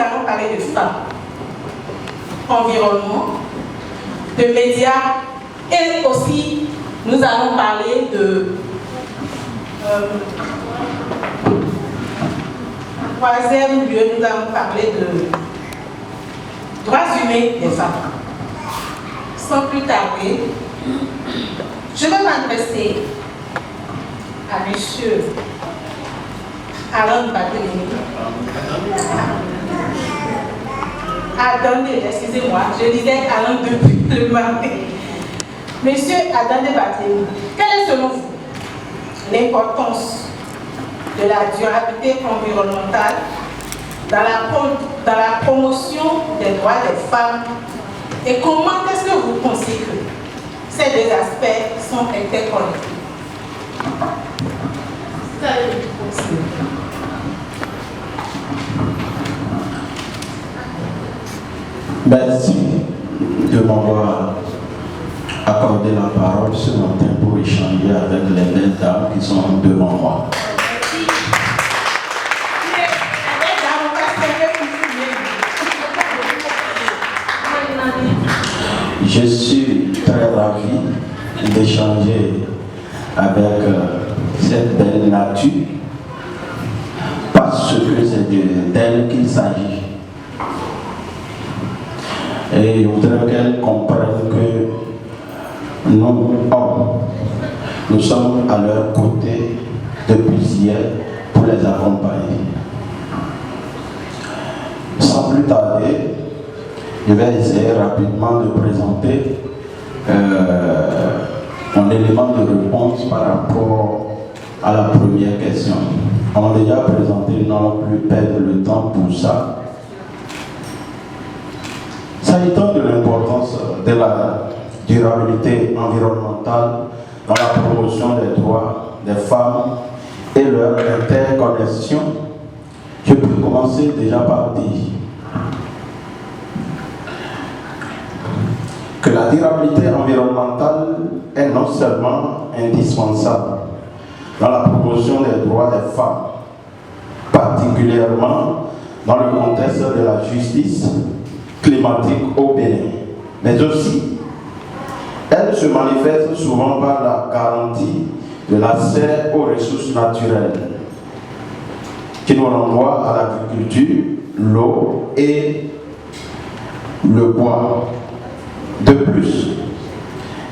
allons parler de femmes, environnement, de médias et aussi nous allons parler de troisième lieu, nous allons parler de droits humains des femmes. Sans plus tarder, je vais m'adresser à monsieur Alain Barthélémy. Attendez, excusez-moi, je disais Alain depuis le matin. Monsieur Alain Barthélémy, quelle est selon vous l'importance de la durabilité environnementale dans la promotion des droits des femmes et comment est-ce que vous pensez que ces deux aspects sont interconnectés? Merci de m'avoir accordé la parole ce matin pour échanger avec les belles dames qui sont devant moi. Je suis très ravi d'échanger avec cette belle nature parce que c'est d'elle qu'il s'agit. Et je voudrais qu'elle comprenne que nous, hommes, nous sommes à leur côté depuis hier pour les accompagner. Sans plus tarder, je vais essayer rapidement de présenter mon élément de réponse par rapport à la première question. On a déjà présenté, non plus perdre le temps pour ça. S'agissant de l'importance de la durabilité environnementale dans la promotion des droits des femmes et leur interconnexion, je peux commencer déjà par dire que la durabilité environnementale est non seulement indispensable dans la promotion des droits des femmes, particulièrement dans le contexte de la justice climatique au Bénin, mais aussi elle se manifeste souvent par la garantie de l'accès aux ressources naturelles qui nous renvoient à l'agriculture, l'eau et le bois. De plus,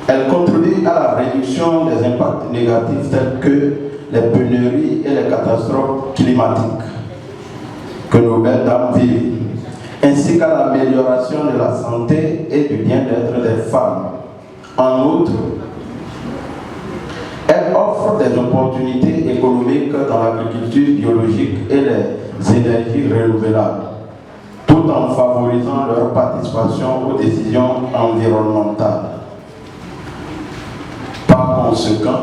elle contribue à la réduction des impacts négatifs tels que les pénuries et les catastrophes climatiques que nos belles dames vivent, ainsi qu'à l'amélioration de la santé et du bien-être des femmes. En outre, elle offre des opportunités économiques dans l'agriculture biologique et les énergies renouvelables, tout en favorisant leur participation aux décisions environnementales. Par conséquent,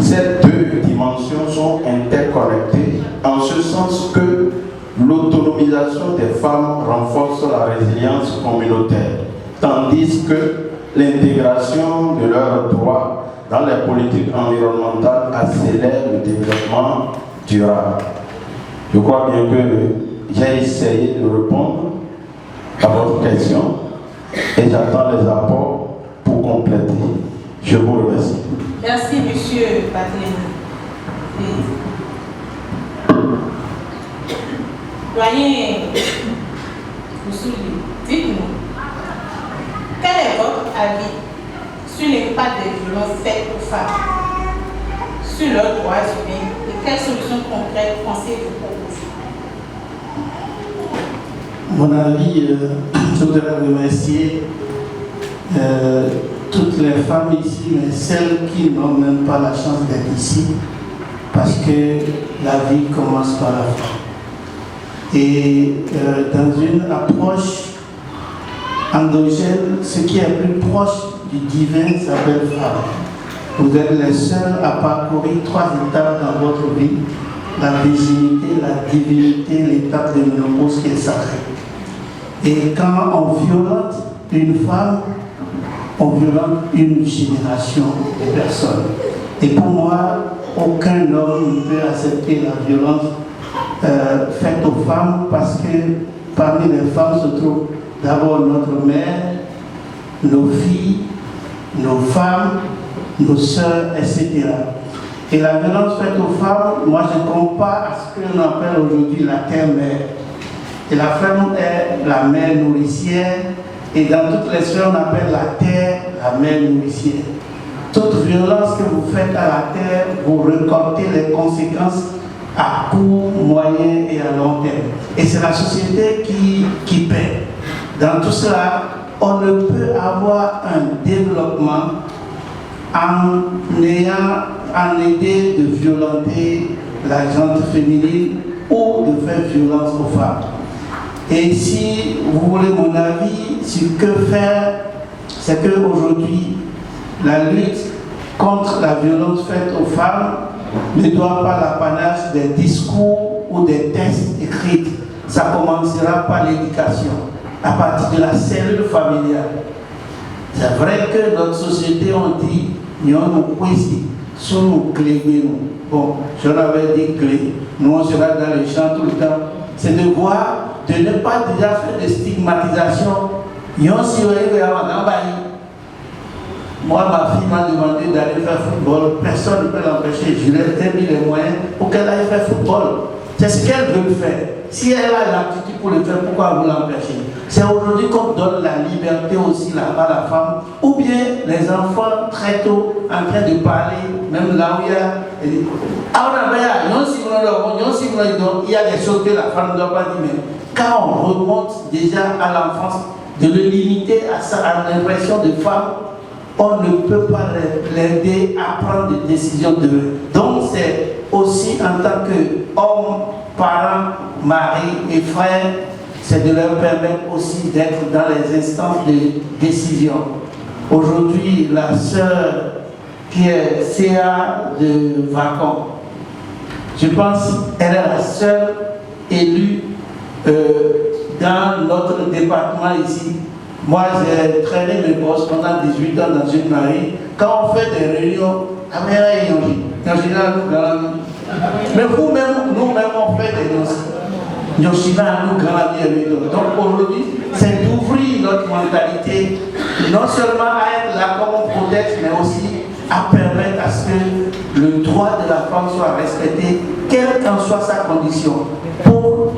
ces deux dimensions sont interconnectées en ce sens que l'autonomisation des femmes renforce la résilience communautaire, tandis que l'intégration de leurs droits dans les politiques environnementales accélère le développement durable. Je crois bien que j'ai essayé de répondre à votre question et j'attends les apports pour compléter. Je vous remercie. Merci, monsieur Barthélémy. Doyen Moussouli, dites-nous, quel est votre avis sur l'impact des violences faites aux femmes, sur leurs droits humains et quelles solutions concrètes pensez-vous proposer? Mon avis, je voudrais remercier toutes les femmes ici, mais celles qui n'ont même pas la chance d'être ici, parce que la vie commence par la femme. Et dans une approche endogène, ce qui est plus proche du divin s'appelle femme. Vous êtes les seuls à parcourir 3 étapes dans votre vie: la virginité, la divinité, l'étape de ménopause qui est sacrée. Et quand on violente une femme, on violente une génération de personnes. Et pour moi, aucun homme ne peut accepter la violence faite aux femmes parce que parmi les femmes se trouvent d'abord notre mère, nos filles, nos femmes, nos sœurs, etc. Et la violence faite aux femmes, moi je compare à ce que l'on appelle aujourd'hui la terre-mère. Et la femme est la mère nourricière, et dans toutes les sphères on appelle la terre la mère nourricière. Toute violence que vous faites à la terre, vous récoltez les conséquences à court, moyen et à long terme. Et c'est la société qui paie. Dans tout cela, on ne peut avoir un développement en idée de violenter la gente féminine ou de faire violence aux femmes. Et si vous voulez mon avis sur que faire, c'est qu'aujourd'hui, la lutte contre la violence faite aux femmes ne doit pas l'apanage des discours ou des textes écrits. Ça commencera par l'éducation, à partir de la cellule familiale. C'est vrai que notre société, on dit, nous avons sous nos clés. Bon, je l'avais dit clés, nous on sera dans les champs tout le temps. C'est de voir, de ne pas déjà faire de stigmatisation. Moi, ma fille m'a demandé d'aller faire football. Personne ne peut l'empêcher. Je lui ai mis les moyens pour qu'elle aille faire football. C'est ce qu'elle veut faire. Si elle a l'aptitude pour le faire, pourquoi vous l'empêchez? C'est aujourd'hui qu'on donne la liberté aussi là-bas à la femme. Ou bien les enfants très tôt en train de parler, même là où il y a... Il y a des choses que la femme ne doit pas dire, mais quand on remonte déjà à l'enfance, de le limiter à l'impression de femme, on ne peut pas l'aider à prendre des décisions de eux. Donc c'est aussi en tant qu'homme, parent, mari et frère, c'est de leur permettre aussi d'être dans les instances de décision. Aujourd'hui, la sœur qui est CA de Vacon, je pense qu'elle est la seule élue dans notre département ici. Moi, j'ai traîné mes bosses pendant 18 ans dans une marine. Quand on fait des réunions, mais vous-même, nous-mêmes, on fait des notions. Donc aujourd'hui, c'est d'ouvrir notre mentalité, non seulement à être là comme on protège, mais aussi à permettre à ce que le droit de la femme soit respecté, quelle qu'en soit sa condition.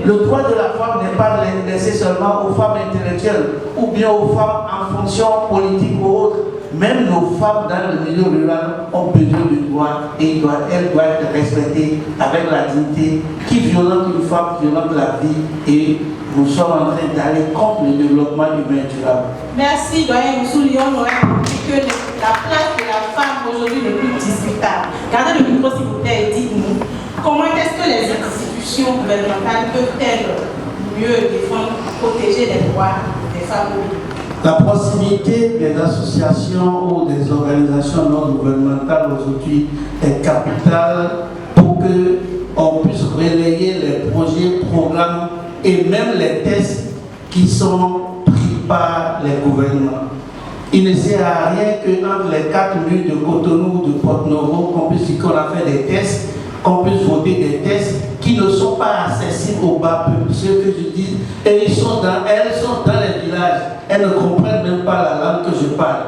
Le droit de la femme n'est pas laissé seulement aux femmes intellectuelles ou bien aux femmes en fonction politique ou autre. Même nos femmes dans le milieu rural ont besoin de droits et elles doivent être respectées avec la dignité. Qui violente une femme, violente la vie, et nous sommes en train d'aller contre le développement humain durable. Merci, doyen. Nous soulignons que la place de la femme aujourd'hui n'est plus discutable. Gardez le micro s'il vous plaît et dites-nous comment est-ce que les institutions gouvernementales peuvent-elles mieux défendre, protéger les droits des femmes? La proximité des associations ou des organisations non gouvernementales aujourd'hui est capitale pour qu'on puisse relayer les projets, programmes et même les tests qui sont pris par les gouvernements. Il ne sert à rien qu'entre les 4 murs de Cotonou ou de Porto-Novo, qu'on puisse dire qu'on a fait des tests, qu'on puisse voter des tests qui ne sont pas accessibles au bas peuple, ce que je dis, et elles sont dans les villages, elles ne comprennent même pas la langue que je parle.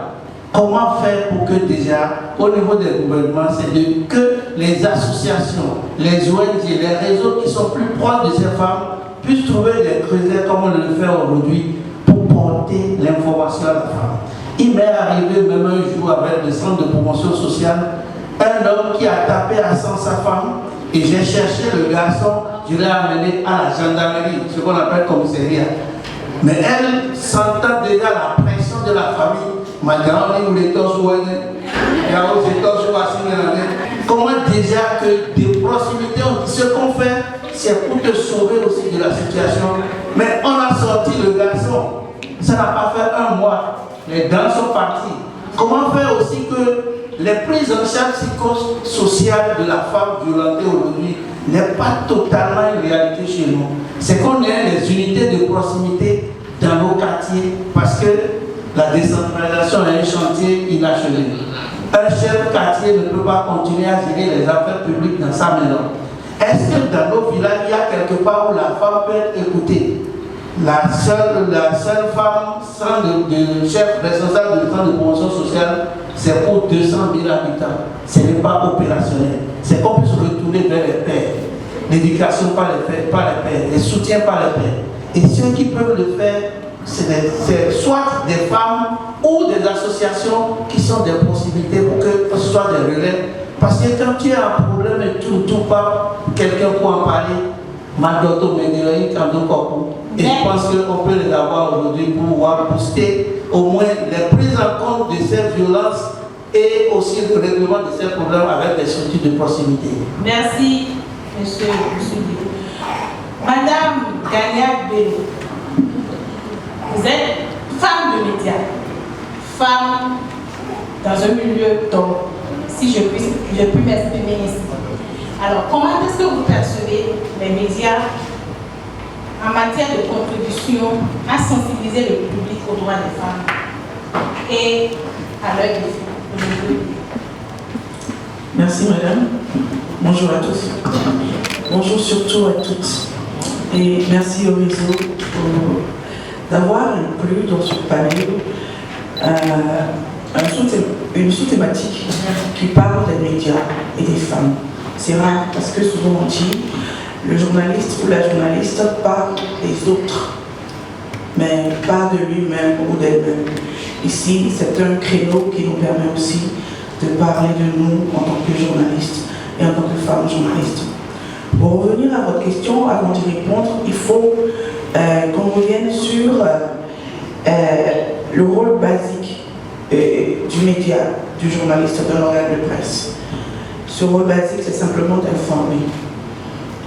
Comment faire pour que déjà, au niveau des gouvernements, c'est que les associations, les ONG, les réseaux qui sont plus proches de ces femmes puissent trouver des creusets comme on le fait aujourd'hui pour porter l'information à la femme. Il m'est arrivé même un jour avec le centre de promotion sociale, un homme qui a tapé à sang sa femme, et j'ai cherché le garçon, je l'ai amené à la gendarmerie, ce qu'on appelle commissariat. Mais elle sentant déjà la pression de la famille, m'a dit, comment déjà que des proximités, ce qu'on fait, c'est pour te sauver aussi de la situation. Mais on a sorti le garçon, ça n'a pas fait un mois, les dents sont parties. Comment faire aussi que les prises en charge psychosociales de la femme violentée aujourd'hui n'est pas totalement une réalité chez nous. C'est qu'on ait les unités de proximité dans nos quartiers parce que la décentralisation est un chantier inachevé. Un chef quartier ne peut pas continuer à gérer les affaires publiques dans sa maison. Est-ce que dans nos villages, il y a quelque part où la femme peut être écoutée? La seule femme sans de chef responsable du centre de promotion sociale, c'est pour 200 000 habitants. Ce n'est pas opérationnel. C'est qu'on puisse retourner vers les pères. L'éducation par les pères, les soutiens par les pères. Et ceux qui peuvent le faire, c'est soit des femmes ou des associations qui sont des possibilités pour que ce soit des relais. Parce que quand tu as un problème et tout pas quelqu'un pour en parler, et je pense qu'on peut les avoir aujourd'hui pour pouvoir booster au moins les prises en compte de ces violences et aussi le règlement de ces problèmes avec les structures de proximité. Merci, monsieur Guillaume. Madame Gagnac Bello, vous êtes femme de médias, femme dans un milieu d'hommes, si je puis m'exprimer ici. Alors, comment est-ce que vous percevez les médias en matière de contribution à sensibiliser le public aux droits des femmes et à leurs défis? Merci madame. Bonjour à tous. Bonjour surtout à toutes. Et merci au réseau d'avoir inclus dans ce panel une sous-thématique qui parle des médias et des femmes. C'est rare parce que souvent on dit le journaliste ou la journaliste parle des autres, mais pas de lui-même ou d'elle-même. Ici, c'est un créneau qui nous permet aussi de parler de nous en tant que journalistes et en tant que femmes journalistes. Pour revenir à votre question, avant d'y répondre, il faut qu'on revienne sur le rôle basique du média, du journaliste, de l'organe de presse. Ce rôle basique, c'est simplement d'informer.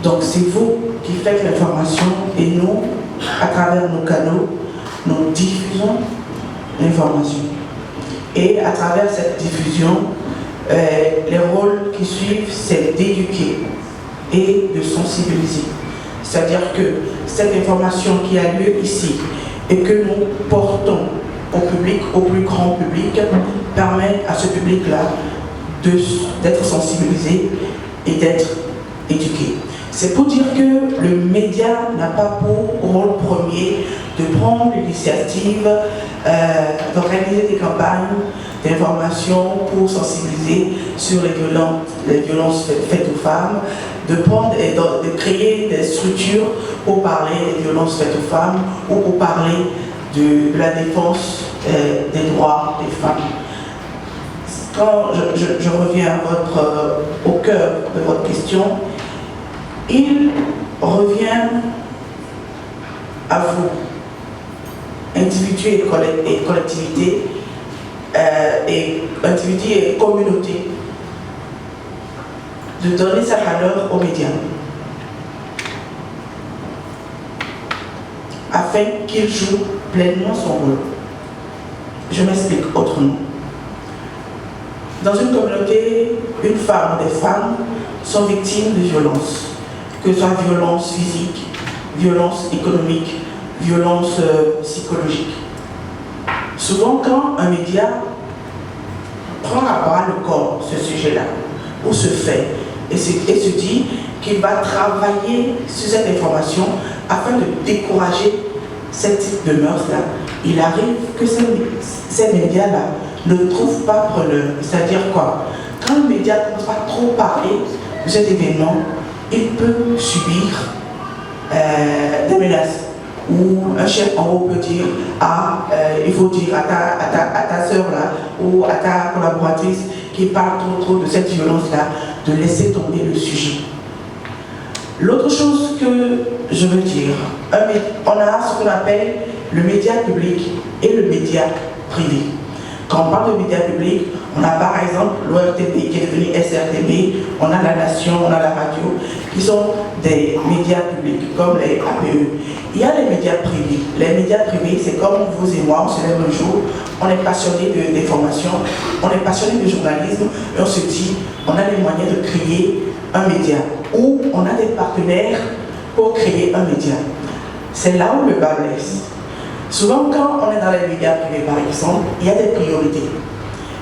Donc c'est vous qui faites l'information et nous, à travers nos canaux, nous diffusons l'information. Et à travers cette diffusion, les rôles qui suivent, c'est d'éduquer et de sensibiliser. C'est-à-dire que cette information qui a lieu ici et que nous portons au public, au plus grand public, permet à ce public-là d'être sensibilisé et d'être éduqué. C'est pour dire que le média n'a pas pour rôle premier de prendre l'initiative d'organiser des campagnes d'information pour sensibiliser sur les violences faites aux femmes, de prendre et de créer des structures pour parler des violences faites aux femmes ou pour parler de la défense des droits des femmes. Quand je reviens au cœur de votre question, il revient à vous, individus et collectivités, et individus et communautés, de donner sa valeur aux médias, afin qu'il joue pleinement son rôle. Je m'explique autrement. Dans une communauté, une femme ou des femmes sont victimes de violences, que ce soit violence physique, violence économique, violence psychologique. Souvent, quand un média prend à bras le corps ce sujet-là, ou ce fait, et se dit qu'il va travailler sur cette information afin de décourager ce type de mœurs-là, il arrive que ces médias-là ne trouvent pas preneur. C'est-à-dire quoi? Quand le média ne commence pas trop parler de cet événement, il peut subir des menaces. Ou un chef en haut peut dire, il faut dire à ta soeur là, ou à ta collaboratrice qui parle trop de cette violence-là, de laisser tomber le sujet. L'autre chose que je veux dire, on a ce qu'on appelle le média public et le média privé. Quand on parle de médias publics, on a par exemple l'ORTB qui est devenu SRTB, on a la Nation, on a la radio, qui sont des médias publics, comme les APE. Il y a les médias privés. Les médias privés, c'est comme vous et moi, on se lève un jour, on est passionné d'information, on est passionné de journalisme, et on se dit, on a les moyens de créer un média, ou on a des partenaires pour créer un média. C'est là où le bas blesse. Souvent, quand on est dans les médias privés, par exemple, il y a des priorités.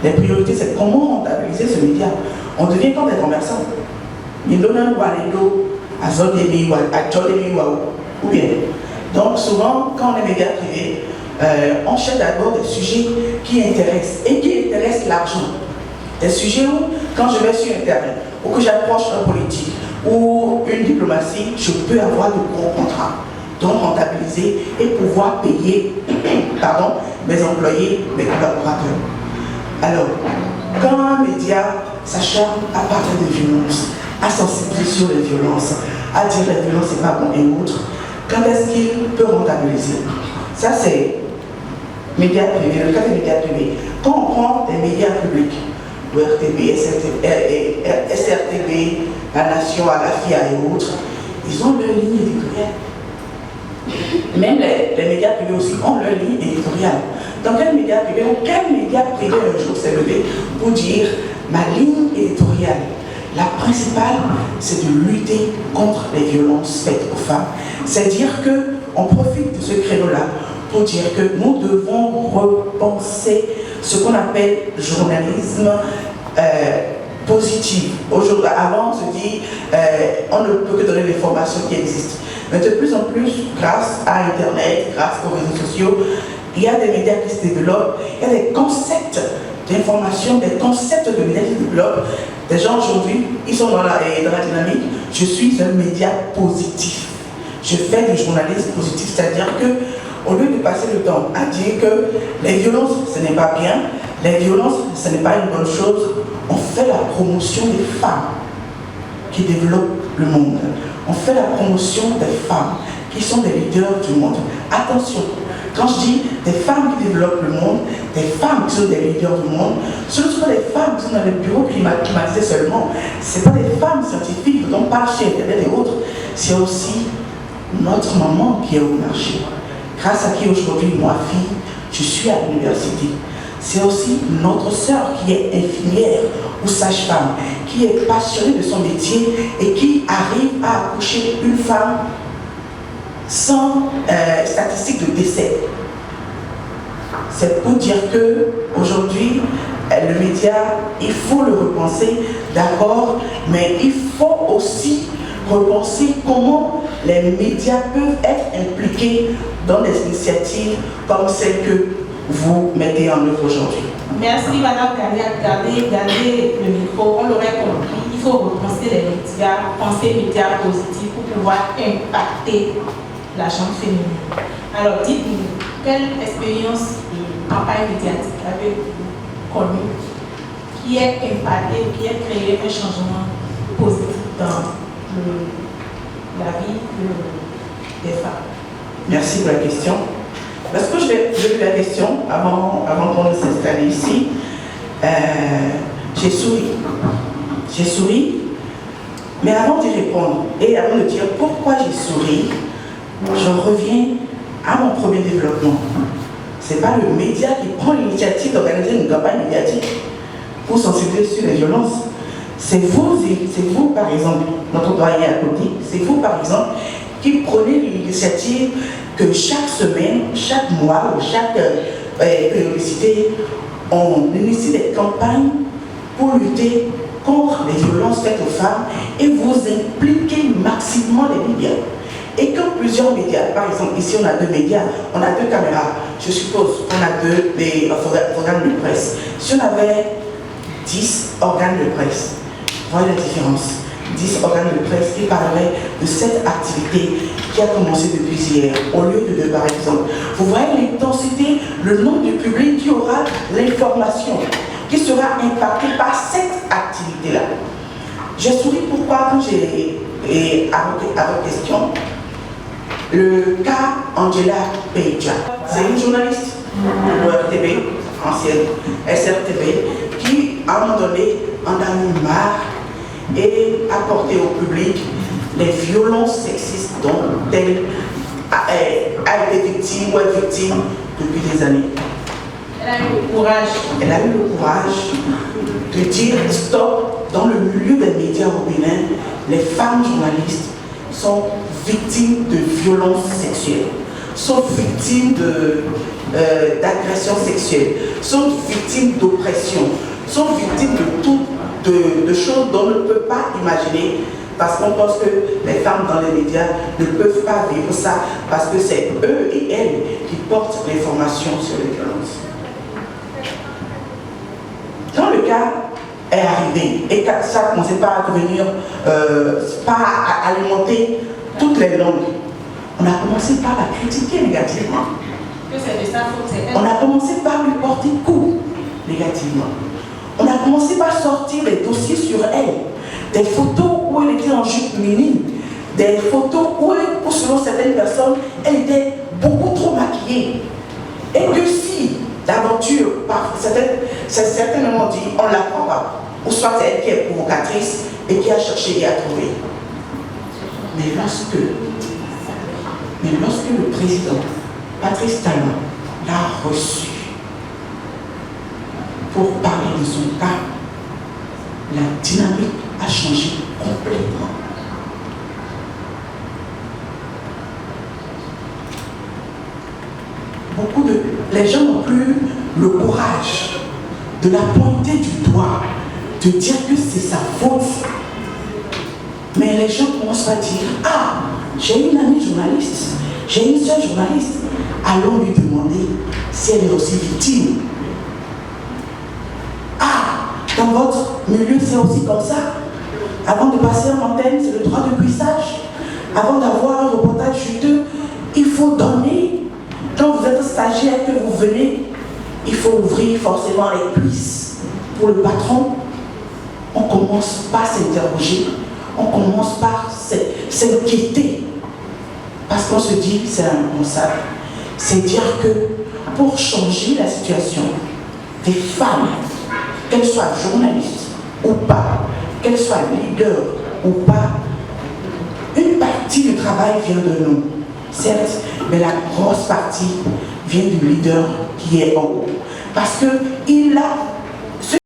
Les priorités, c'est comment rentabiliser ce média. On devient comme des commerçants. Mindona Guaredo, à Zodemi, à Jodemi, ou bien. Donc souvent, quand on est médias privés, on cherche d'abord des sujets qui intéressent et qui intéressent l'argent. Des sujets où, quand je vais sur Internet, ou que j'approche un politique, ou une diplomatie, je peux avoir de gros contrats, donc rentabiliser et pouvoir payer mes employés, mes collaborateurs. Alors, quand un média s'acharne à parler de violence, à sensibiliser sur les violences, à dire que la violence c'est pas bon et autres, quand est-ce qu'il peut rentabiliser? Ça c'est médias privés, le cas des médias privés. Quand on prend des médias publics, le RTB, SRTB, La Nation, Alafia et autres, ils ont leur ligne éditoriale. Même les médias privés aussi ont leur ligne éditoriale. Dans quel média privé un jour s'est levé pour dire ma ligne éditoriale, la principale, c'est de lutter contre les violences faites aux femmes. C'est dire qu'on profite de ce créneau-là pour dire que nous devons repenser ce qu'on appelle journalisme positif. Aujourd'hui, avant, on se dit on ne peut que donner les formations qui existent. Mais de plus en plus, grâce à Internet, grâce aux réseaux sociaux, il y a des médias qui se développent, il y a des concepts d'information, des concepts de médias qui se développent. Des gens aujourd'hui, ils sont dans la dynamique, je suis un média positif. Je fais du journalisme positif, c'est-à-dire que au lieu de passer le temps à dire que les violences, ce n'est pas bien, les violences, ce n'est pas une bonne chose, on fait la promotion des femmes qui développent le monde. On fait la promotion des femmes qui sont des leaders du monde. Attention, quand je dis des femmes qui développent le monde, des femmes qui sont des leaders du monde, ce ne sont pas des femmes qui sont dans les bureaux climatisés seulement. Ce ne sont pas des femmes scientifiques dont on parle chez Internet et autres. C'est aussi notre maman qui est au marché. Grâce à qui aujourd'hui, moi, fille, je suis à l'université. C'est aussi notre sœur qui est infirmière ou sage-femme, qui est passionnée de son métier et qui arrive à accoucher une femme sans statistique de décès. C'est pour dire qu'aujourd'hui, le média, il faut le repenser d'abord, mais il faut aussi repenser comment les médias peuvent être impliqués dans des initiatives comme celles que vous mettez en œuvre aujourd'hui. Merci Madame Gagnac, gardez le micro, on l'aurait compris, il faut repenser les médias, penser médias positifs pour pouvoir impacter la gente féminine. Alors dites-nous, quelle expérience de campagne médiatique avez-vous connue qui est impactée, qui a créé un changement positif dans la vie des femmes? Merci pour la question. Parce que je vais lu la question avant qu'on s'installe ici. J'ai souri, mais avant d'y répondre et avant de dire pourquoi j'ai souri, je reviens à mon premier développement. Ce n'est pas le média qui prend l'initiative d'organiser une campagne médiatique pour sensibiliser sur les violences. C'est vous par exemple, notre doyen à côté, c'est vous par exemple qui prenez l'initiative que chaque semaine, chaque mois ou chaque périodicité, on initie des campagnes pour lutter contre les violences faites aux femmes et vous impliquez massivement les médias. Et quand plusieurs médias, par exemple ici on a 2 médias, on a 2 caméras, je suppose qu'on a 2 organes de presse. Si on avait 10 organes de presse, voyez la différence. 10 organes de presse qui parleraient de cette activité qui a commencé depuis hier, au lieu de 2 par exemple. Vous voyez l'intensité, le nombre de public qui aura l'information, qui sera impacté par cette activité-là. J'ai souri pourquoi quand j'ai, à votre question, le cas Angela Peja, c'est une journaliste de RTB, ancienne SRTB, qui à un moment donné en a eu marre et apporter au public les violences sexistes dont elle a été victime ou est victime depuis des années. Elle a eu le courage. Elle a eu le courage de dire stop. Dans le milieu des médias au Bénin, les femmes journalistes sont victimes de violences sexuelles, sont victimes d'agressions sexuelles, sont victimes d'oppression, sont victimes de de choses dont on ne peut pas imaginer, parce qu'on pense que les femmes dans les médias ne peuvent pas vivre ça, parce que c'est eux et elles qui portent l'information sur les violences. Quand le cas est arrivé et que ça ne commençait pas à devenir, pas à alimenter toutes les langues, on a commencé par la critiquer négativement. Que c'est de sa faute, c'est elle. On a commencé par lui porter coup négativement. On a commencé par sortir des dossiers sur elle, des photos où elle était en jupe mini, des photos où selon certaines personnes, elle était beaucoup trop maquillée. Et que si d'aventure, par certainement dit, on ne la croit pas, ou soit c'est elle qui est provocatrice et qui a cherché et a trouvé. Mais lorsque le président Patrice Talon l'a reçu pour parler de son cas, la dynamique a changé complètement. Les gens n'ont plus le courage de la pointer du doigt, de dire que c'est sa faute. Mais les gens commencent à dire, ah, j'ai une amie journaliste, j'ai une soeur journaliste, allons lui demander si elle est aussi victime. Ah, dans votre milieu c'est aussi comme ça. Avant de passer en antenne, c'est le droit de cuissage. Avant d'avoir un reportage juteux, il faut donner. Quand vous êtes stagiaire, que vous venez, il faut ouvrir forcément les cuisses. Pour le patron, on commence par s'interroger, on commence par s'inquiéter. Parce qu'on se dit, c'est irresponsable. C'est dire que pour changer la situation des femmes, qu'elles soient journalistes ou pas, qu'elles soient leaders ou pas, une partie du travail vient de nous, certes, mais la grosse partie vient du leader qui est en haut. Parce qu'il a